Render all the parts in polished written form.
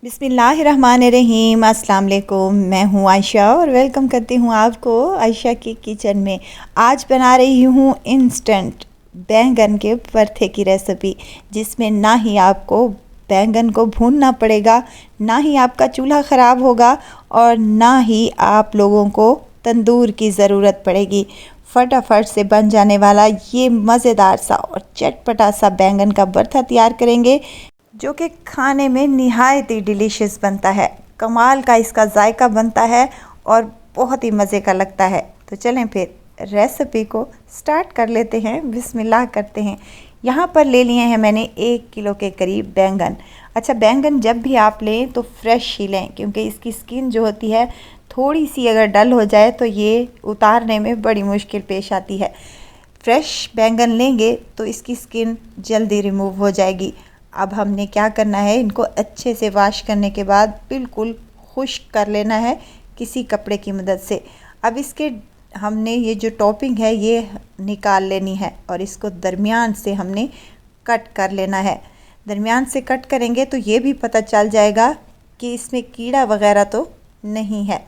बिस्मिल्लाहिर्रहमानिर्रहीम। अस्सलाम वालेकुम। मैं हूँ आयशा और वेलकम करती हूँ आपको आयशा की किचन में। आज बना रही हूँ इंस्टेंट बैंगन के भरते की रेसिपी, जिसमें ना ही आपको बैंगन को भूनना पड़ेगा, ना ही आपका चूल्हा ख़राब होगा और ना ही आप लोगों को तंदूर की ज़रूरत पड़ेगी। फटाफट से बन जाने वाला ये मज़ेदार सा और चटपटा सा बैंगन का भरता तैयार करेंगे, जो कि खाने में निहायत ही डिलीशियस बनता है। कमाल का इसका जायका बनता है और बहुत ही मज़े का लगता है। तो चलें फिर रेसिपी को स्टार्ट कर लेते हैं, बिस्मिल्लाह करते हैं। यहाँ पर ले लिए हैं मैंने 1 किलो के करीब बैंगन। अच्छा, बैंगन जब भी आप लें तो फ्रेश ही लें, क्योंकि इसकी स्किन जो होती है थोड़ी सी अगर डल हो जाए तो ये उतारने में बड़ी मुश्किल पेश आती है। फ्रेश बैंगन लेंगे तो इसकी स्किन जल्दी रिमूव हो जाएगी। अब हमने क्या करना है, इनको अच्छे से वॉश करने के बाद बिल्कुल खुश्क कर लेना है किसी कपड़े की मदद से। अब इसके हमने ये जो टॉपिंग है ये निकाल लेनी है और इसको दरमियान से हमने कट कर लेना है। दरमियान से कट करेंगे तो ये भी पता चल जाएगा कि इसमें कीड़ा वगैरह तो नहीं है।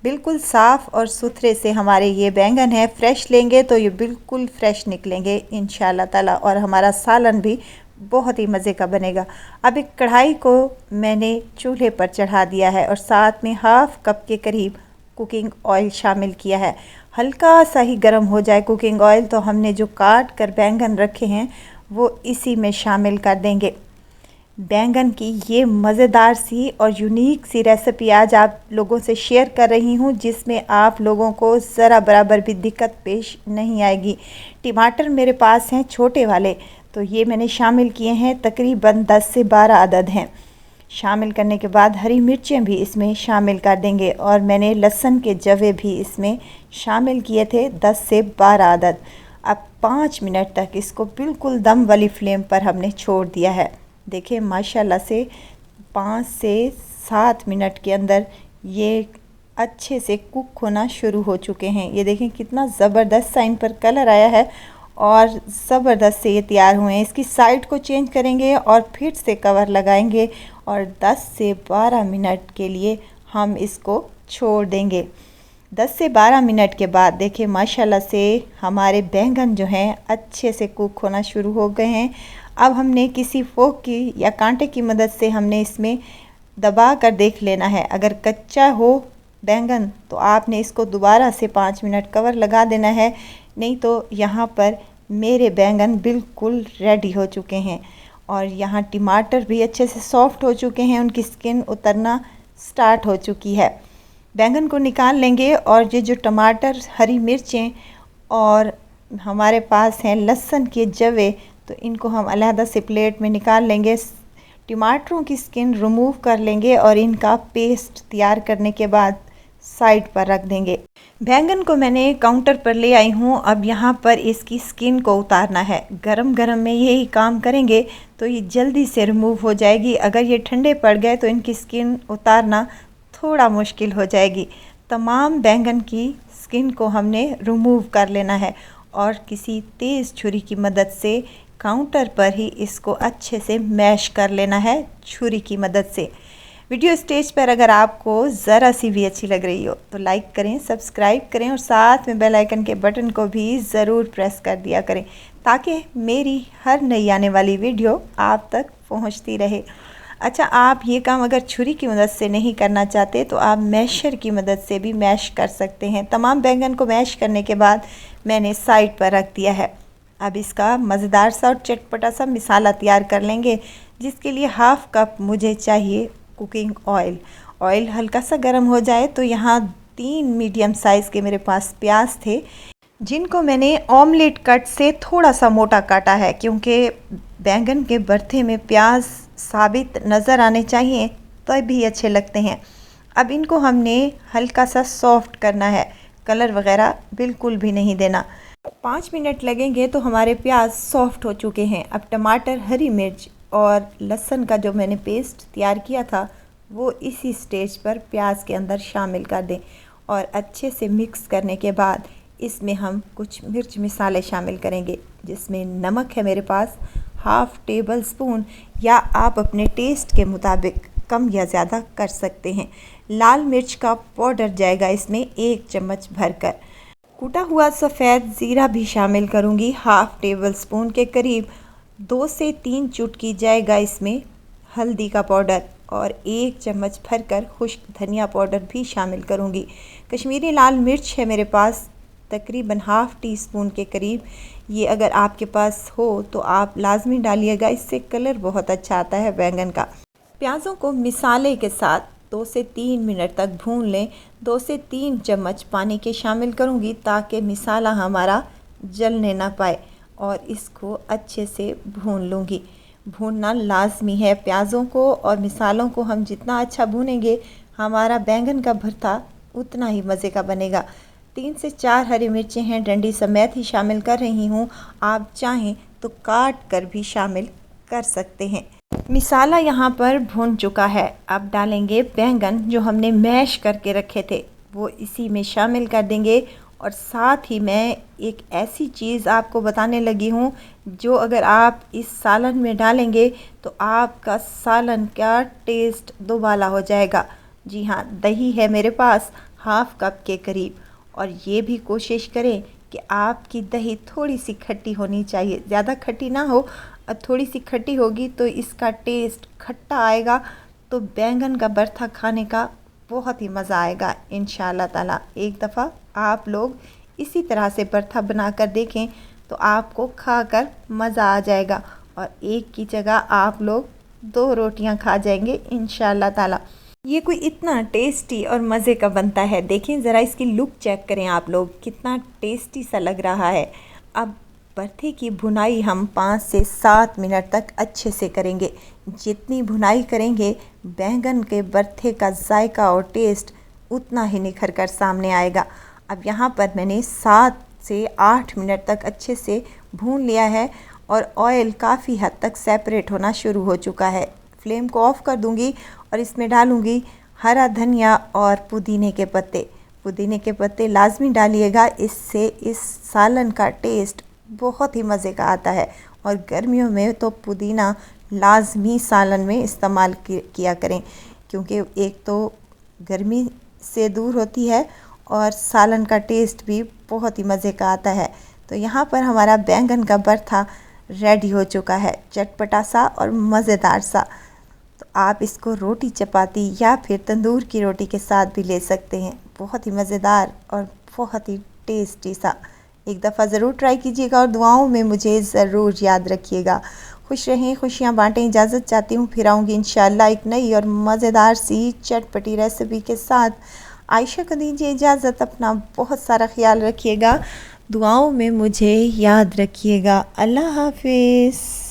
बिल्कुल साफ़ और सुथरे से हमारे ये बैंगन है। फ्रेश लेंगे तो ये बिल्कुल फ्रेश निकलेंगे इंशाल्लाह ताला, और हमारा सालन भी बहुत ही मज़े का बनेगा। अब एक कढ़ाई को मैंने चूल्हे पर चढ़ा दिया है और साथ में हाफ़ कप के करीब कुकिंग ऑयल शामिल किया है। हल्का सा ही गर्म हो जाए कुकिंग ऑयल तो हमने जो काट कर बैंगन रखे हैं वो इसी में शामिल कर देंगे। बैंगन की ये मज़ेदार सी और यूनिक सी रेसिपी आज आप लोगों से शेयर कर रही हूँ, जिसमें आप लोगों को ज़रा बराबर भी दिक्कत पेश नहीं आएगी। टमाटर मेरे पास हैं छोटे वाले, तो ये मैंने शामिल किए हैं, तकरीबन 10 से 12 अदद हैं। शामिल करने के बाद हरी मिर्चें भी इसमें शामिल कर देंगे और मैंने लहसुन के जवे भी इसमें शामिल किए थे, 10 से 12 अदद। अब 5 मिनट तक इसको बिल्कुल दम वाली फ्लेम पर हमने छोड़ दिया है। देखिए माशाल्लाह से 5 से 7 मिनट के अंदर ये अच्छे से कुक होना शुरू हो चुके हैं। ये देखें कितना ज़बरदस्त सा इन पर कलर आया है और ज़बरदस्त से ये तैयार हुए हैं। इसकी साइड को चेंज करेंगे और फिर से कवर लगाएंगे और 10 से 12 मिनट के लिए हम इसको छोड़ देंगे। 10 से 12 मिनट के बाद देखिए माशाल्लाह से हमारे बैंगन जो हैं अच्छे से कुक होना शुरू हो गए हैं। अब हमने किसी फोक की या कांटे की मदद से हमने इसमें दबा कर देख लेना है। अगर कच्चा हो बैंगन तो आपने इसको दोबारा से 5 मिनट कवर लगा देना है, नहीं तो यहाँ पर मेरे बैंगन बिल्कुल रेडी हो चुके हैं और यहाँ टमाटर भी अच्छे से सॉफ्ट हो चुके हैं, उनकी स्किन उतरना स्टार्ट हो चुकी है। बैंगन को निकाल लेंगे और ये जो टमाटर, हरी मिर्चें और हमारे पास हैं लहसुन के जवे, तो इनको हम अलहदा से प्लेट में निकाल लेंगे। टमाटरों की स्किन रिमूव कर लेंगे और इनका पेस्ट तैयार करने के बाद साइड पर रख देंगे। बैंगन को मैंने काउंटर पर ले आई हूँ। अब यहाँ पर इसकी स्किन को उतारना है। गरम गरम में यही काम करेंगे तो ये जल्दी से रिमूव हो जाएगी। अगर ये ठंडे पड़ गए तो इनकी स्किन उतारना थोड़ा मुश्किल हो जाएगी। तमाम बैंगन की स्किन को हमने रिमूव कर लेना है और किसी तेज़ छुरी की मदद से काउंटर पर ही इसको अच्छे से मैश कर लेना है छुरी की मदद से। वीडियो स्टेज पर अगर आपको ज़रा सी भी अच्छी लग रही हो तो लाइक करें, सब्सक्राइब करें और साथ में बेल आइकन के बटन को भी ज़रूर प्रेस कर दिया करें, ताकि मेरी हर नई आने वाली वीडियो आप तक पहुंचती रहे। अच्छा, आप ये काम अगर छुरी की मदद से नहीं करना चाहते तो आप मैशर की मदद से भी मैश कर सकते हैं। तमाम बैंगन को मैश करने के बाद मैंने साइड पर रख दिया है। अब इसका मज़ेदार सा और चटपटा सा मिसाला तैयार कर लेंगे, जिसके लिए हाफ़ कप मुझे चाहिए कुकिंग ऑयल। ऑयल हल्का सा गर्म हो जाए तो यहाँ 3 मीडियम साइज़ के मेरे पास प्याज थे, जिनको मैंने ऑमलेट कट से थोड़ा सा मोटा काटा है, क्योंकि बैंगन के भरते में प्याज साबित नज़र आने चाहिए तभी अच्छे लगते हैं। अब इनको हमने हल्का सा सॉफ्ट करना है, कलर वगैरह बिल्कुल भी नहीं देना। 5 मिनट लगेंगे तो हमारे प्याज सॉफ्ट हो चुके हैं। अब टमाटर, हरी मिर्च और लहसुन का जो मैंने पेस्ट तैयार किया था वो इसी स्टेज पर प्याज के अंदर शामिल कर दें और अच्छे से मिक्स करने के बाद इसमें हम कुछ मिर्च मसाले शामिल करेंगे, जिसमें नमक है मेरे पास हाफ़ टेबल स्पून, या आप अपने टेस्ट के मुताबिक कम या ज़्यादा कर सकते हैं। लाल मिर्च का पाउडर जाएगा इसमें 1 चम्मच भरकर। कूटा हुआ सफ़ेद ज़ीरा भी शामिल करूँगी, हाफ़ टेबल स्पून के करीब। 2 से 3 चुटकी जाएगा इसमें हल्दी का पाउडर और 1 चम्मच भरकर खुश्क धनिया पाउडर भी शामिल करूँगी। कश्मीरी लाल मिर्च है मेरे पास तकरीबन हाफ़ टी स्पून के करीब। ये अगर आपके पास हो तो आप लाजमी डालिएगा, इससे कलर बहुत अच्छा आता है बैंगन का। प्याज़ों को मिसाले के साथ 2 से 3 मिनट तक भून लें। 2 से 3 चम्मच पानी के शामिल करूँगी ताकि मिसाला हमारा जलने ना पाए, और इसको अच्छे से भून लूँगी। भूनना लाजमी है प्याज़ों को और मिसालों को। हम जितना अच्छा भूनेंगे हमारा बैंगन का भरता उतना ही मज़े का बनेगा। 3 से 4 हरी मिर्चें हैं, डंडी समेत ही शामिल कर रही हूँ। आप चाहें तो काट कर भी शामिल कर सकते हैं। मिसाला यहाँ पर भून चुका है। अब डालेंगे बैंगन जो हमने मैश करके रखे थे, वो इसी में शामिल कर देंगे। और साथ ही मैं एक ऐसी चीज़ आपको बताने लगी हूँ जो अगर आप इस सालन में डालेंगे तो आपका सालन का टेस्ट दोबाला हो जाएगा। जी हाँ, दही है मेरे पास हाफ़ कप के करीब, और ये भी कोशिश करें कि आपकी दही थोड़ी सी खट्टी होनी चाहिए, ज़्यादा खट्टी ना हो। और थोड़ी सी खट्टी होगी तो इसका टेस्ट खट्टा आएगा, तो बैंगन का भरता खाने का बहुत ही मज़ा आएगा इंशाल्लाह ताला। एक दफ़ा आप लोग इसी तरह से भरता बना कर देखें तो आपको खाकर मज़ा आ जाएगा, और एक की जगह आप लोग 2 रोटियां खा जाएंगे इंशाल्लाह ताला। ये कोई इतना टेस्टी और मज़े का बनता है। देखें ज़रा इसकी लुक चेक करें आप लोग, कितना टेस्टी सा लग रहा है। अब भरते की भुनाई हम 5 से 7 मिनट तक अच्छे से करेंगे। जितनी भुनाई करेंगे बैंगन के भरते का जायका और टेस्ट उतना ही निखर कर सामने आएगा। अब यहाँ पर मैंने 7 से 8 मिनट तक अच्छे से भून लिया है और ऑयल काफ़ी हद तक सेपरेट होना शुरू हो चुका है। फ्लेम को ऑफ़ कर दूँगी और इसमें डालूँगी हरा धनिया और पुदीने के पत्ते। पुदीने के पत्ते लाजमी डालिएगा, इससे इस सालन का टेस्ट बहुत ही मज़े का आता है। और गर्मियों में तो पुदीना लाजमी सालन में इस्तेमाल किया करें, क्योंकि एक तो गर्मी से दूर होती है और सालन का टेस्ट भी बहुत ही मज़े का आता है। तो यहाँ पर हमारा बैंगन का भरता रेडी हो चुका है, चटपटा सा और मज़ेदार सा। तो आप इसको रोटी चपाती या फिर तंदूर की रोटी के साथ भी ले सकते हैं। बहुत ही मज़ेदार और बहुत ही टेस्टी सा। एक दफ़ा ज़रूर ट्राई कीजिएगा और दुआओं में मुझे ज़रूर याद रखिएगा। खुश रहें, खुशियाँ बाँटें। इजाज़त चाहती हूँ, फिर आऊँगी इंशाअल्लाह एक नई और मज़ेदार सी चटपटी रेसिपी के साथ। आयशा को दीजिए इजाज़त, अपना बहुत सारा ख्याल रखिएगा, दुआओं में मुझे याद रखिएगा। अल्लाह हाफिज़।